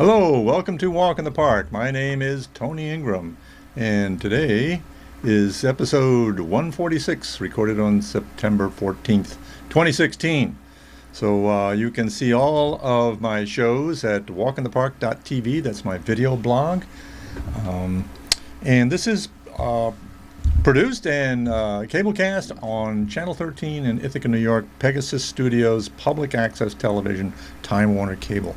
Hello, welcome to Walk in the Park. My name is Tony Ingram, and today is episode 146, recorded on September 14th, 2016. So you can see all of my shows at walkinthepark.tv. That's my video blog. And this is produced and cablecast on Channel 13 in Ithaca, New York, Pegasus Studios, public access television, Time Warner Cable.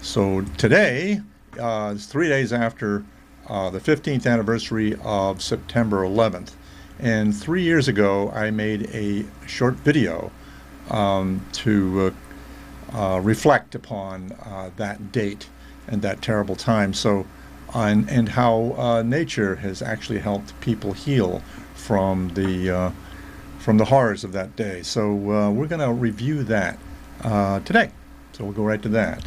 So today is 3 days after the 15th anniversary of September 11th. And 3 years ago, I made a short video to reflect upon that date and that terrible time. So, and how nature has actually helped people heal from the horrors of that day. So we're going to review that today. So we'll go right to that.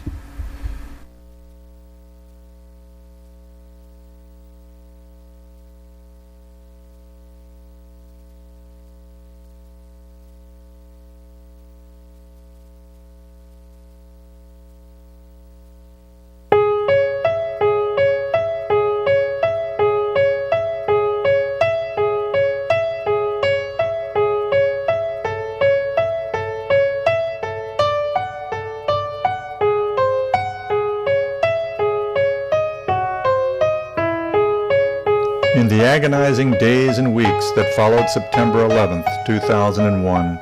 In the agonizing days and weeks that followed September 11th, 2001,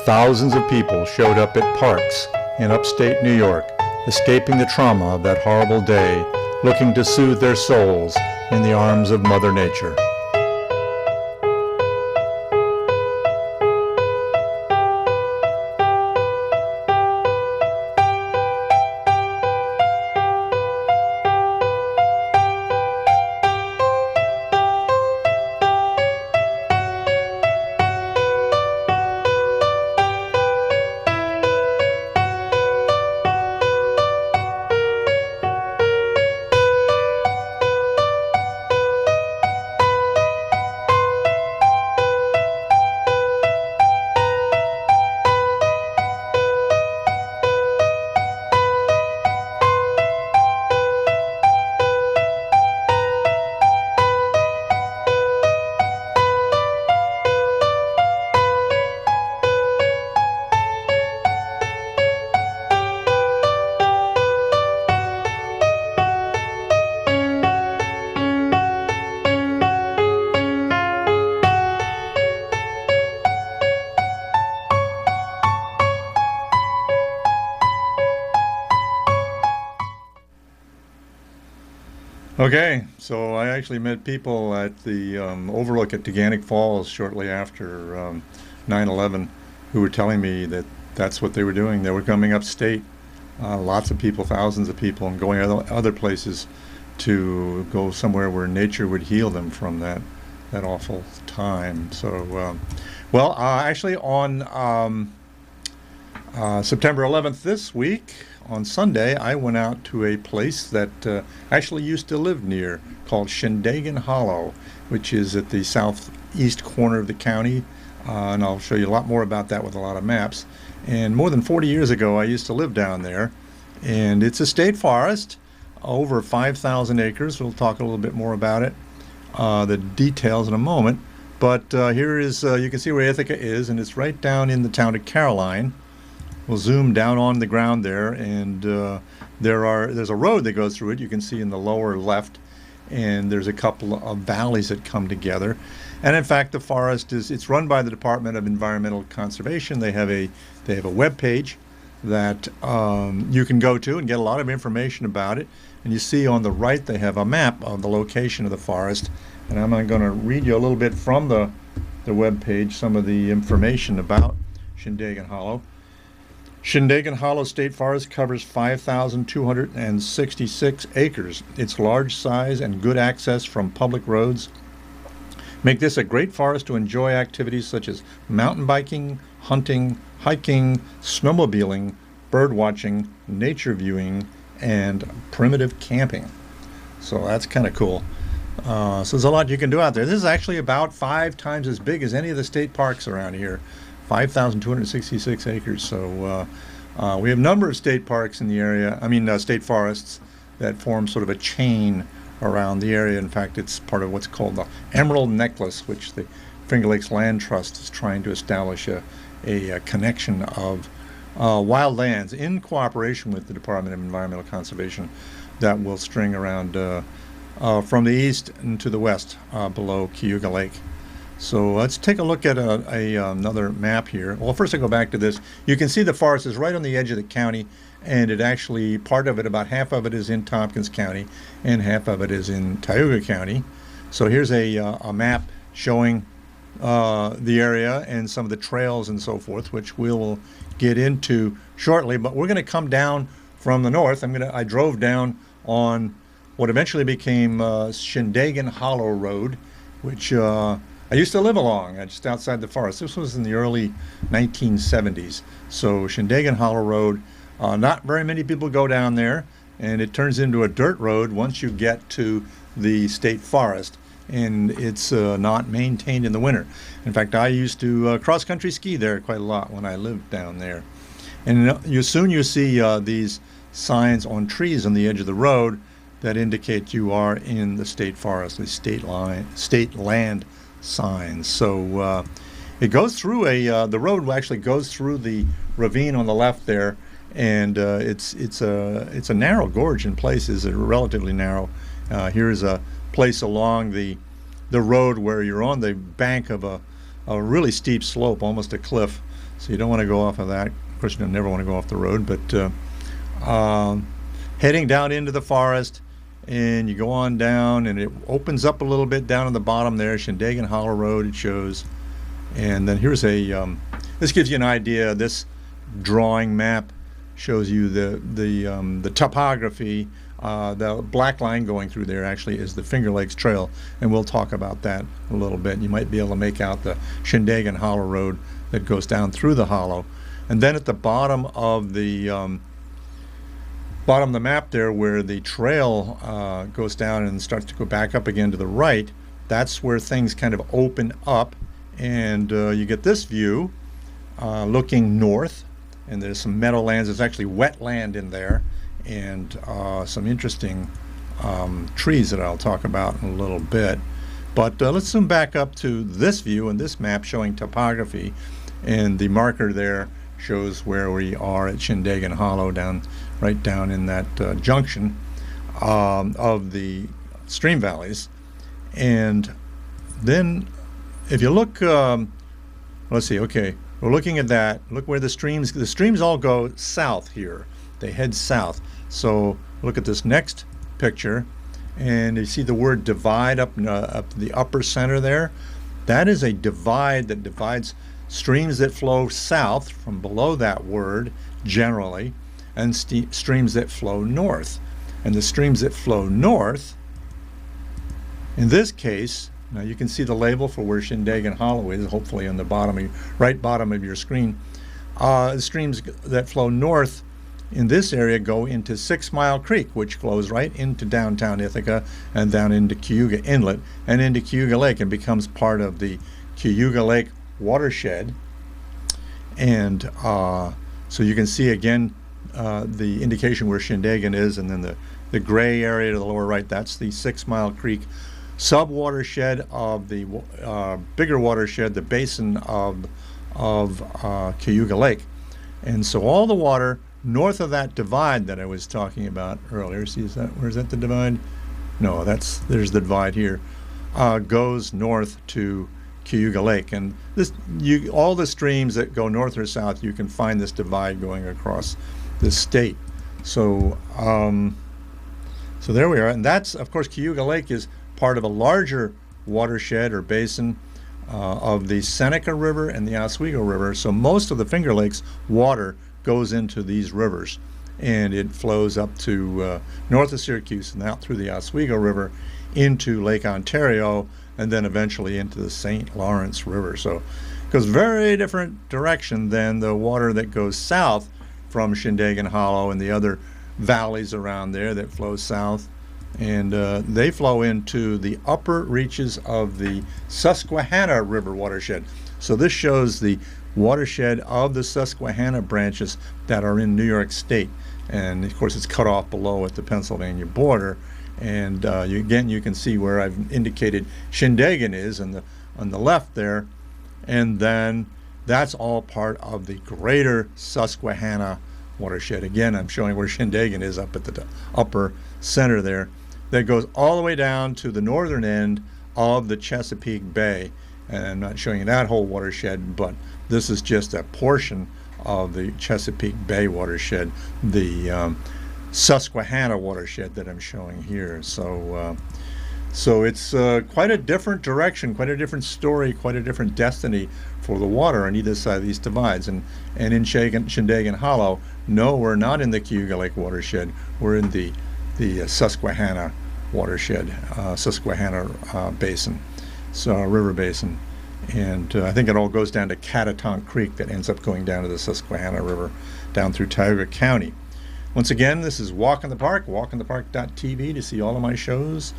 thousands of people showed up at parks in upstate New York, escaping the trauma of that horrible day, looking to soothe their souls in the arms of Mother Nature. Okay, so I actually met people at the overlook at Teganic Falls shortly after 9/11 who were telling me that that's what they were doing. They were coming upstate, lots of people, thousands of people, and going other places to go somewhere where nature would heal them from that awful time. So, actually on September 11th this week, on Sunday, I went out to a place that I actually used to live near called Shindagin Hollow, which is at the southeast corner of the county, and I'll show you a lot more about that with a lot of maps. And more than 40 years ago, I used to live down there, and it's a state forest, over 5,000 acres. We'll talk a little bit more about it, the details in a moment. But here is, you can see where Ithaca is, and it's right down in the town of Caroline. We'll zoom down on the ground there, and there's a road that goes through it. You can see in the lower left, and there's a couple of valleys that come together. And in fact, the forest it's run by the Department of Environmental Conservation. They have a web page that you can go to and get a lot of information about it. And you see on the right they have a map of the location of the forest. And I'm going to read you a little bit from the web page, some of the information about Shindagin Hollow. Shindagin Hollow State Forest covers 5,266 acres. Its large size and good access from public roads make this a great forest to enjoy activities such as mountain biking, hunting, hiking, snowmobiling, bird watching, nature viewing, and primitive camping. So that's kind of cool. So there's a lot you can do out there. This is actually about 5 times as big as any of the state parks around here. 5,266 acres. So we have a number of state parks in the area. I mean, state forests. that form sort of a chain around the area. In fact, it's part of what's called the Emerald Necklace, which the Finger Lakes Land Trust is trying to establish a connection of wild lands in cooperation with the Department of Environmental Conservation that will string around from the east and to the west below Cayuga Lake. So let's take a look at another map here. Well, first I go back to this. You can see the forest is right on the edge of the county, and it actually, part of it, about half of it is in Tompkins County, and half of it is in Tioga County. So here's a map showing the area and some of the trails and so forth, which we will get into shortly. But we're going to come down from the north. I drove down on what eventually became Shindagin Hollow Road, which I used to live along, just outside the forest. This was in the early 1970s. So Shindagin Hollow Road, not very many people go down there, and it turns into a dirt road once you get to the state forest, and it's not maintained in the winter. In fact, I used to cross-country ski there quite a lot when I lived down there. And you see these signs on trees on the edge of the road that indicate you are in the state forest, the state land signs. So it goes through the road actually goes through the ravine on the left there, and it's a narrow gorge in places, relatively narrow. Here's a place along the road where you're on the bank of a really steep slope, almost a cliff. So you don't want to go off of that. Of course, you don't never want to go off the road, but heading down into the forest, and you go on down, and it opens up a little bit down at the bottom there, Shindagin Hollow Road it shows. And then here's this gives you an idea. This drawing map shows you the topography. The black line going through there actually is the Finger Lakes Trail, and we'll talk about that a little bit. You might be able to make out the Shindagin Hollow Road that goes down through the hollow. And then at the bottom of the map there, where the trail goes down and starts to go back up again to the right, that's where things kind of open up, and you get this view looking north, and there's some meadowlands. There's actually wetland in there, and some interesting trees that I'll talk about in a little bit. But let's zoom back up to this view and this map showing topography, and the marker there shows where we are at Shindagin Hollow, right down in that junction of the stream valleys. And then if you look, let's see, okay, we're looking at that. Look where the streams all go south here. They head south. So look at this next picture, and you see the word divide up the upper center there. That is a divide that divides streams that flow south from below that word generally, and streams that flow north. And the streams that flow north, in this case, now you can see the label for where Shindagin Hollow is, hopefully on the right bottom of your screen. The streams that flow north in this area go into 6 Mile Creek, which flows right into downtown Ithaca and down into Cayuga Inlet and into Cayuga Lake, and becomes part of the Cayuga Lake watershed. And so you can see again the indication where Shindagin is, and then the gray area to the lower right, that's the 6 Mile Creek sub-watershed of the bigger watershed, the basin of Cayuga Lake. And so all the water north of that divide that I was talking about earlier, see, where's that the divide? No, there's the divide here, goes north to Cayuga Lake. And all the streams that go north or south, you can find this divide going across the state. So so there we are, and that's, of course, Cayuga Lake is part of a larger watershed or basin of the Seneca River and the Oswego River. So most of the Finger Lakes water goes into these rivers, and it flows up to north of Syracuse and out through the Oswego River into Lake Ontario, and then eventually into the St. Lawrence River. So it goes very different direction than the water that goes south from Shindagin Hollow and the other valleys around there that flow south. And they flow into the upper reaches of the Susquehanna River watershed. So this shows the watershed of the Susquehanna branches that are in New York State. and of course it's cut off below at the Pennsylvania border. And you can see where I've indicated Shindagin is on the left there, and then that's all part of the greater Susquehanna watershed. Again, I'm showing where Shindagin is up at the upper center there. That goes all the way down to the northern end of the Chesapeake Bay. And I'm not showing you that whole watershed, but this is just a portion of the Chesapeake Bay watershed, the Susquehanna watershed that I'm showing here. So it's quite a different direction, quite a different story, quite a different destiny for the water on either side of these divides. And in Shindagin Hollow, no, we're not in the Cayuga Lake watershed. We're in the Susquehanna watershed, Susquehanna basin, so river basin. And I think it all goes down to Catatonk Creek that ends up going down to the Susquehanna River down through Tioga County. Once again, this is Walk in the Park, walkinthepark.tv to see all of my shows.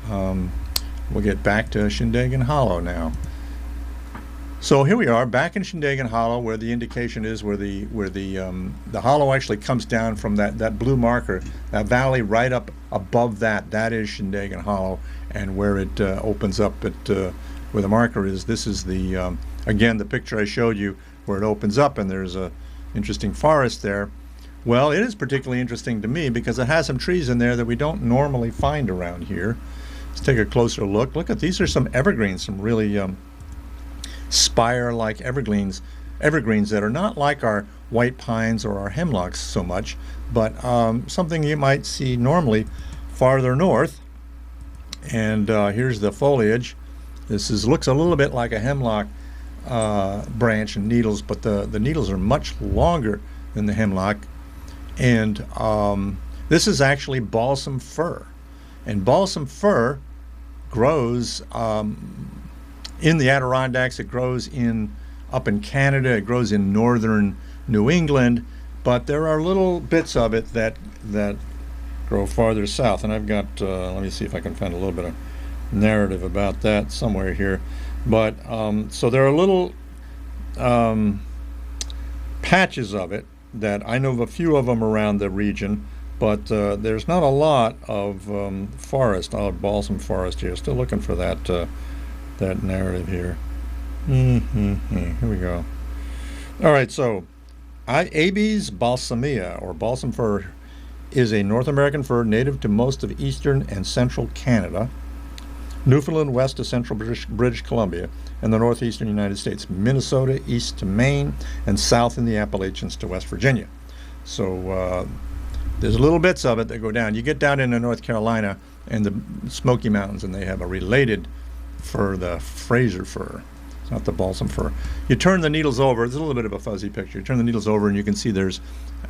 We'll get back to Shindagin Hollow now. So here we are back in Shindagin Hollow, where the indication is where the hollow actually comes down from that blue marker, that valley right up above that is Shindagin Hollow, and where it opens up at where the marker is. This is the again the picture I showed you where it opens up, and there's a interesting forest there. Well, it is particularly interesting to me because it has some trees in there that we don't normally find around here. Let's take a closer look. Look at these are some evergreens, some really spire-like evergreens that are not like our white pines or our hemlocks so much, but something you might see normally farther north. And here's the foliage. This looks a little bit like a hemlock branch and needles, but the needles are much longer than the hemlock. And this is actually balsam fir. And balsam fir grows in the Adirondacks. It grows up in Canada. It grows in northern New England. But there are little bits of it that grow farther south. And I've got, let me see if I can find a little bit of narrative about that somewhere here. But so there are little patches of it that I know of a few of them around the region, but there's not a lot of forest, balsam forest here. Still looking for that narrative here. Here we go. All right, so Abies balsamea, or balsam fir, is a North American fir native to most of eastern and central Canada, Newfoundland west to central British Columbia, and the northeastern United States, Minnesota east to Maine, and south in the Appalachians to West Virginia. So there's little bits of it that go down. You get down into North Carolina and the Smoky Mountains, and they have a related fir, the Fraser fir. It's not the balsam fir. You turn the needles over. It's a little bit of a fuzzy picture. You turn the needles over, and you can see there's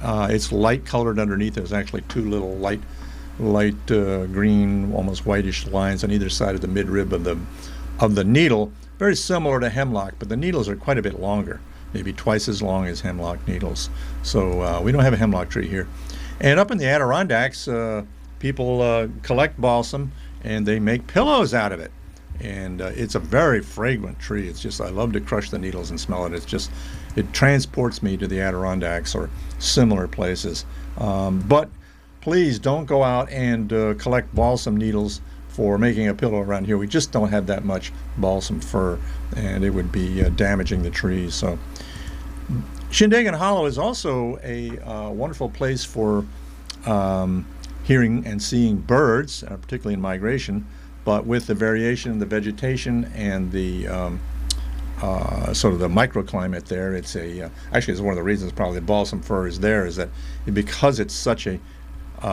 it's light colored underneath. There's actually two little light green, almost whitish lines on either side of the midrib of the needle. Very similar to hemlock, but the needles are quite a bit longer, maybe twice as long as hemlock needles. So we don't have a hemlock tree here. And up in the Adirondacks, people collect balsam and they make pillows out of it. And it's a very fragrant tree. It's just, I love to crush the needles and smell it. It transports me to the Adirondacks or similar places. But please don't go out and collect balsam needles for making a pillow around here. We just don't have that much balsam fir, and it would be damaging the trees. So Shindagin Hollow is also a wonderful place for hearing and seeing birds, particularly in migration, but with the variation in the vegetation and the sort of the microclimate there, actually it's one of the reasons probably the balsam fir is there, is that because it's such a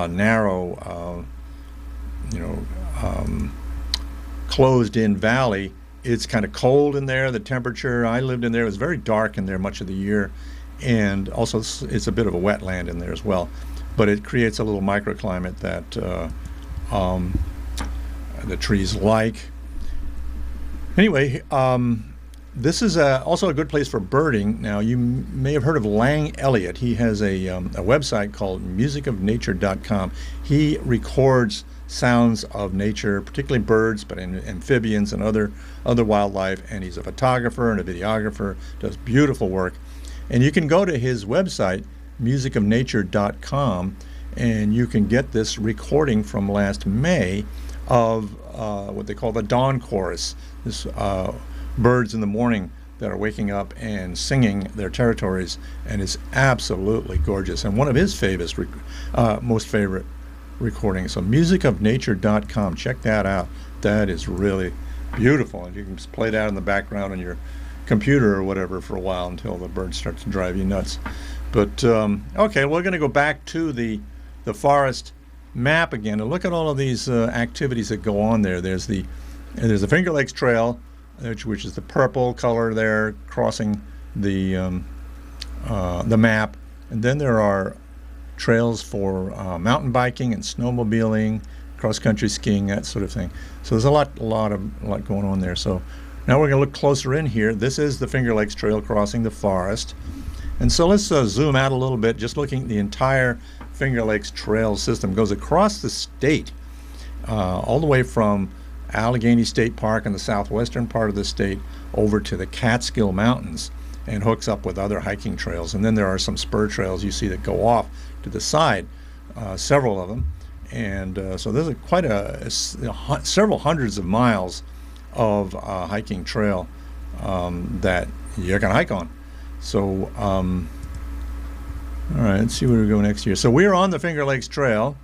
narrow, closed-in valley, it's kind of cold in there. The temperature, I lived in there, it was very dark in there much of the year, and also it's a bit of a wetland in there as well. But it creates a little microclimate that the trees like. Anyway, this is also a good place for birding. Now, you may have heard of Lang Elliott. He has a website called musicofnature.com. He records sounds of nature, particularly birds, but amphibians and other wildlife. And he's a photographer and a videographer, does beautiful work. And you can go to his website musicofnature.com, and you can get this recording from last May of what they call the dawn chorus. This birds in the morning that are waking up and singing their territories, and it's absolutely gorgeous. And one of his most favorite recordings. So musicofnature.com. Check that out. That is really beautiful, and you can just play that in the background on your computer or whatever for a while until the birds start to drive you nuts. But okay, we're going to go back to the forest map again and look at all of these activities that go on there. There's the Finger Lakes Trail, which is the purple color there crossing the map, and then there are trails for mountain biking and snowmobiling, cross-country skiing, that sort of thing. So there's a lot going on there. So now we're going to look closer in here. This is the Finger Lakes Trail crossing the forest. And so let's zoom out a little bit, just looking at the entire Finger Lakes Trail system. It goes across the state, all the way from Allegheny State Park in the southwestern part of the state over to the Catskill Mountains, and hooks up with other hiking trails. And then there are some spur trails you see that go off to the side, several of them. And so there's quite several hundreds of miles of hiking trail that you can hike on. So, all right, let's see where we go next here. So we're on the Finger Lakes Trail.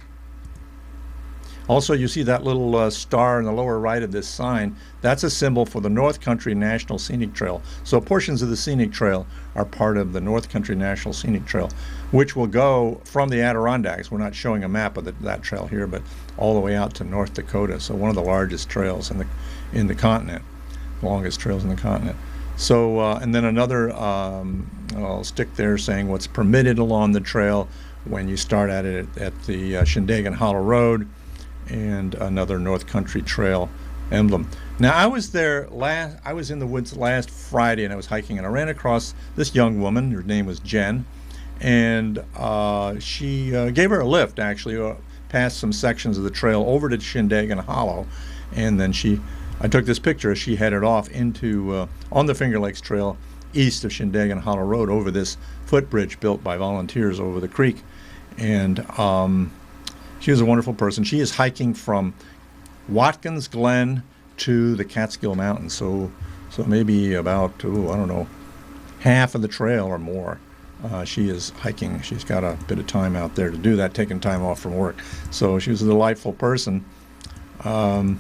Also, you see that little star in the lower right of this sign. That's a symbol for the North Country National Scenic Trail. So portions of the Scenic Trail are part of the North Country National Scenic Trail, which will go from the Adirondacks. We're not showing a map of that trail here, but all the way out to North Dakota. So one of the largest trails in the continent, longest trails in the continent. So, and then another, I'll stick there saying what's permitted along the trail when you start at it at the Shindagin Hollow Road, and another North Country Trail emblem. Now, I was in the woods last Friday, and I was hiking, and I ran across this young woman. Her name was Jen, and she gave her a lift, actually, past some sections of the trail over to Shindagin Hollow, and then I took this picture as she headed off into on the Finger Lakes Trail east of Shindagin Hollow Road over this footbridge built by volunteers over the creek. And she was a wonderful person. She is hiking from Watkins Glen to the Catskill Mountains, so maybe about, I don't know, half of the trail or more. She is hiking. She's got a bit of time out there to do that, taking time off from work. So she was a delightful person. So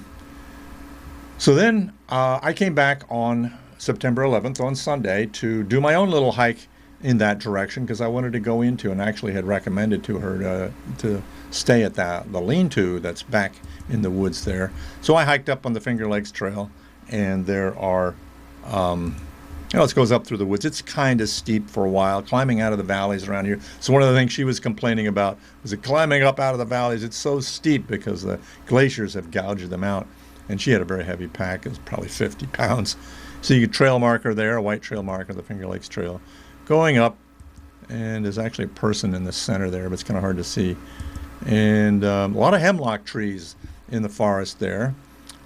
then I came back on September 11th, on Sunday, to do my own little hike in that direction, because I wanted to go into, and actually had recommended to her to stay at the lean-to that's back in the woods there. So I hiked up on the Finger Lakes Trail, and there are, it goes up through the woods. It's kind of steep for a while, climbing out of the valleys around here. So one of the things she was complaining about was climbing up out of the valleys. It's so steep because the glaciers have gouged them out, and she had a very heavy pack. It was probably 50 pounds. So you get trail marker there, a white trail marker, the Finger Lakes Trail. Going up, and there's actually a person in the center there, but it's kind of hard to see. And a lot of hemlock trees in the forest there.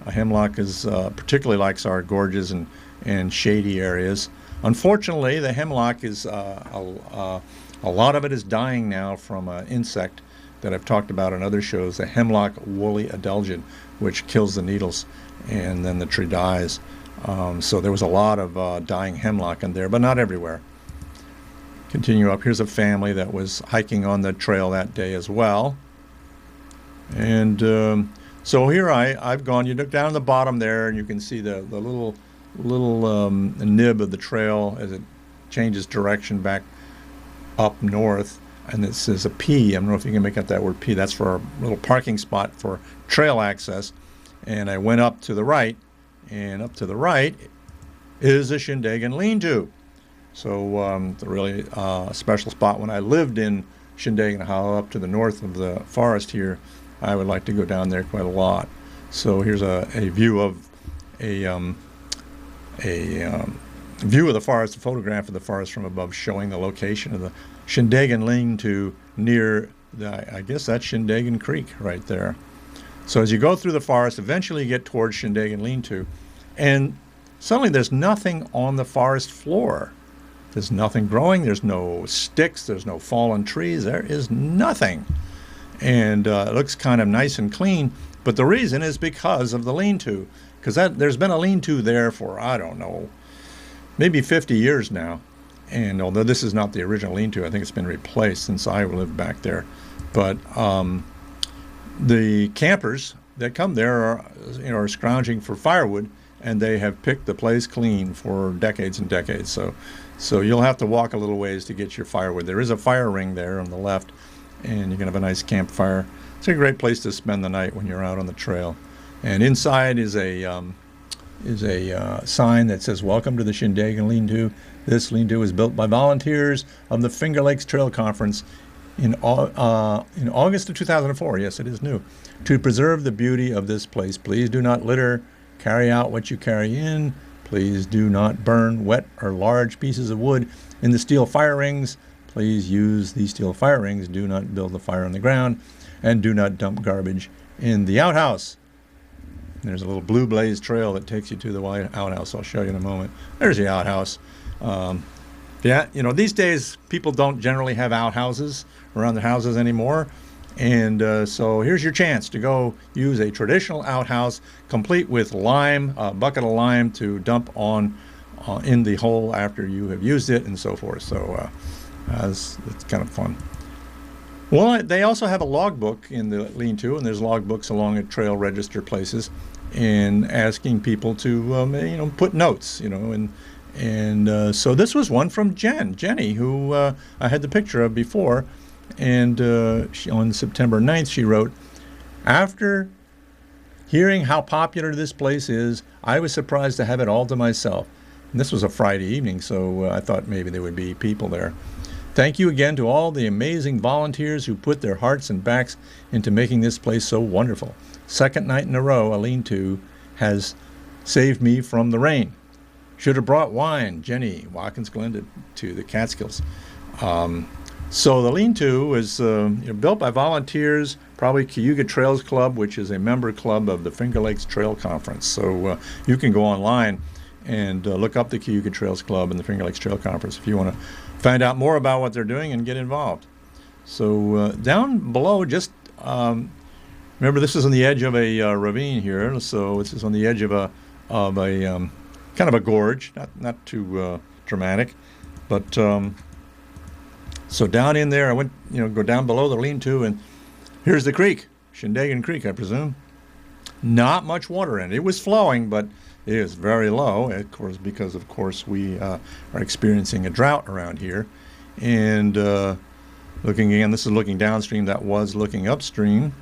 Hemlock particularly likes our gorges and shady areas. Unfortunately, the hemlock is a lot of it is dying now from an insect that I've talked about in other shows, the hemlock woolly adelgid, which kills the needles, and then the tree dies. So there was a lot of dying hemlock in there, but not everywhere. Continue up. Here's a family that was hiking on the trail that day as well. And so here I've gone. You look down at the bottom there, and you can see the little nib of the trail as it changes direction back up north. And it says a P. I don't know if you can make out that word P. That's for a little parking spot for trail access. And I went up to the right, and up to the right is a Shindagin lean-to. So it's a really special spot. When I lived in Shindagin Hollow up to the north of the forest here, I would like to go down there quite a lot. So here's a view of view of the forest, a photograph of the forest from above, showing the location of the Shindagin lean-to near I guess that's Shindagin Creek right there. So as you go through the forest, eventually you get towards Shindagin lean-to, and suddenly there's nothing on the forest floor There's nothing growing. There's no sticks. There's no fallen trees. There is nothing. And it looks kind of nice and clean. But the reason is because of the lean-to. Because there's been a lean-to there for, I don't know, maybe 50 years now. And although this is not the original lean-to, I think it's been replaced since I lived back there. But the campers that come there are scrounging for firewood, and they have picked the place clean for decades and decades. So you'll have to walk a little ways to get your firewood. There is a fire ring there on the left, and you can have a nice campfire. It's a great place to spend the night when you're out on the trail. And inside is a sign that says, "Welcome to the Shindagin Lean-To." This lean-to was built by volunteers of the Finger Lakes Trail Conference in August of 2004. Yes, it is new. To preserve the beauty of this place, please do not litter. Carry out what you carry in. Please do not burn wet or large pieces of wood in the steel fire rings. Please use these steel fire rings. Do not build a fire on the ground. And do not dump garbage in the outhouse. There's a little blue blaze trail that takes you to the white outhouse. I'll show you in a moment. There's the outhouse. Yeah, these days people don't generally have outhouses around their houses anymore. And so here's your chance to go use a traditional outhouse complete with lime, a bucket of lime to dump on in the hole after you have used it and so forth. So it's kind of fun. Well, they also have a logbook in the lean-to, and there's logbooks along at trail register places, and asking people to put notes, and so this was one from Jenny, who I had the picture of before. And on September 9th, she wrote, "After hearing how popular this place is, I was surprised to have it all to myself." And this was a Friday evening, so I thought maybe there would be people there. "Thank you again to all the amazing volunteers who put their hearts and backs into making this place so wonderful. Second night in a row, a lean-to has saved me from the rain. Should have brought wine." Jenny, Watkins Glen to the Catskills. So the lean-to was built by volunteers, probably Cayuga Trails Club, which is a member club of the Finger Lakes Trail Conference. So you can go online and look up the Cayuga Trails Club and the Finger Lakes Trail Conference if you want to find out more about what they're doing and get involved. So down below, just remember, this is on the edge of a ravine here. So this is on the edge of a kind of a gorge, not too dramatic, but. So down in there, I went, go down below the lean-to, and here's the creek, Shindagin Creek, I presume. Not much water in it. It was flowing, but it is very low, of course, because, of course, we are experiencing a drought around here. And looking again, this is looking downstream. That was looking upstream.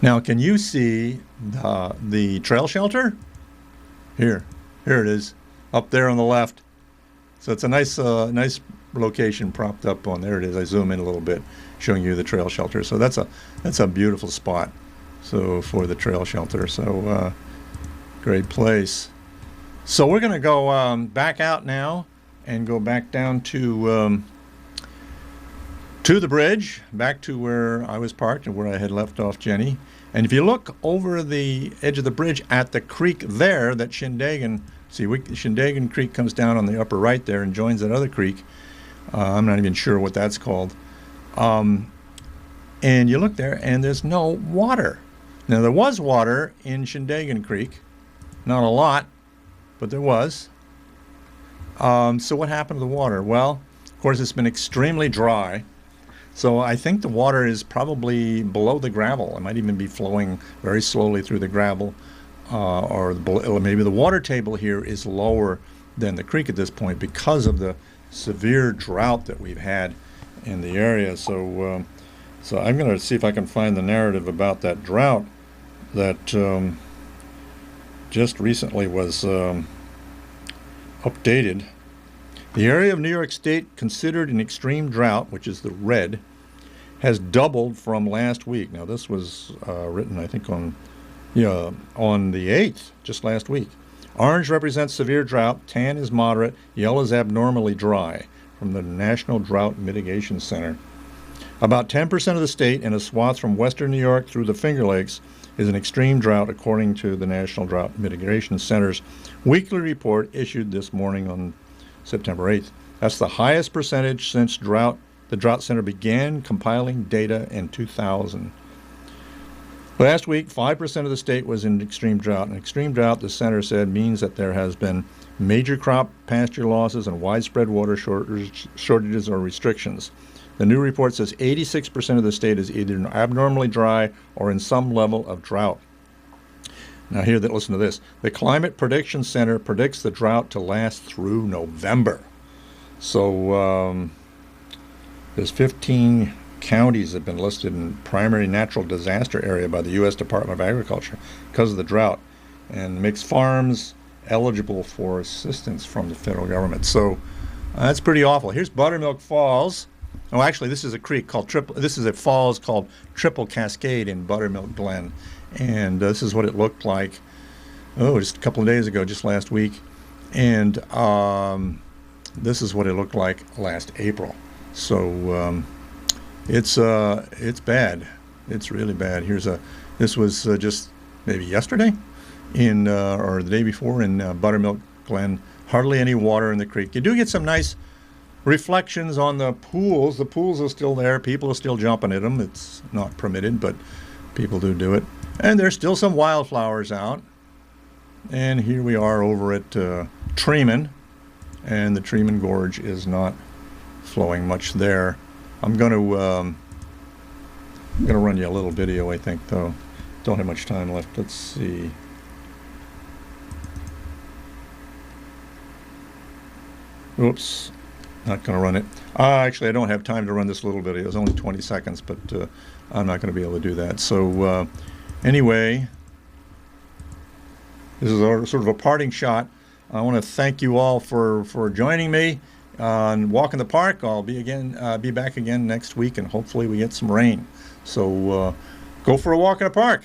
Now, can you see the trail shelter? Here it is. Up there on the left. So it's a nice location propped up on, there it is. I zoom in a little bit, showing you the trail shelter. So that's a beautiful spot. So for the trail shelter. So great place. So we're going to go back out now and go back down to the bridge, back to where I was parked and where I had left off Jenny. And if you look over the edge of the bridge at the creek there, that Shindagin. See, Shindagin Creek comes down on the upper right there and joins that other creek. I'm not even sure what that's called. And you look there, and there's no water. Now, there was water in Shindagin Creek. Not a lot, but there was. So what happened to the water? Well, of course, it's been extremely dry. So I think the water is probably below the gravel. It might even be flowing very slowly through the gravel. Or maybe the water table here is lower than the creek at this point because of the severe drought that we've had in the area. So I'm going to see if I can find the narrative about that drought that just recently was updated. The area of New York State considered an extreme drought, which is the red, has doubled from last week. Now, this was written, I think, on the 8th, just last week. Orange represents severe drought, tan is moderate, yellow is abnormally dry, from the National Drought Mitigation Center. About 10% of the state and a swath from western New York through the Finger Lakes is an extreme drought, according to the National Drought Mitigation Center's weekly report issued this morning on September 8th. That's the highest percentage since the Drought Center began compiling data in 2000. Last week, 5% of the state was in extreme drought. And extreme drought, the center said, means that there has been major crop pasture losses and widespread water shortages or restrictions. The new report says 86% of the state is either abnormally dry or in some level of drought. Now listen to this. The Climate Prediction Center predicts the drought to last through November. So there's 15 counties have been listed in primary natural disaster area by the U.S. Department of Agriculture because of the drought, and makes farms eligible for assistance from the federal government. So that's pretty awful. Here's Buttermilk Falls. Oh, actually, this is a creek called This is a falls called Triple Cascade in Buttermilk Glen, and this is what it looked like. Just a couple of days ago, just last week, and this is what it looked like last April. So it's bad. It's really bad. This was just maybe yesterday, or the day before in Buttermilk Glen. Hardly any water in the creek. You do get some nice reflections on the pools. The pools are still there. People are still jumping in them. It's not permitted, but people do it. And there's still some wildflowers out. And here we are over at Treman, and the Treman Gorge is not flowing much there. I'm going to run you a little video, I think, though. Don't have much time left. Let's see. Oops. Not going to run it. Actually, I don't have time to run this little video. It's only 20 seconds, but I'm not going to be able to do that. So anyway, this is sort of a parting shot. I want to thank you all for joining me on Walk in the Park. I'll be back again next week, and hopefully we get some rain. So go for a walk in the park.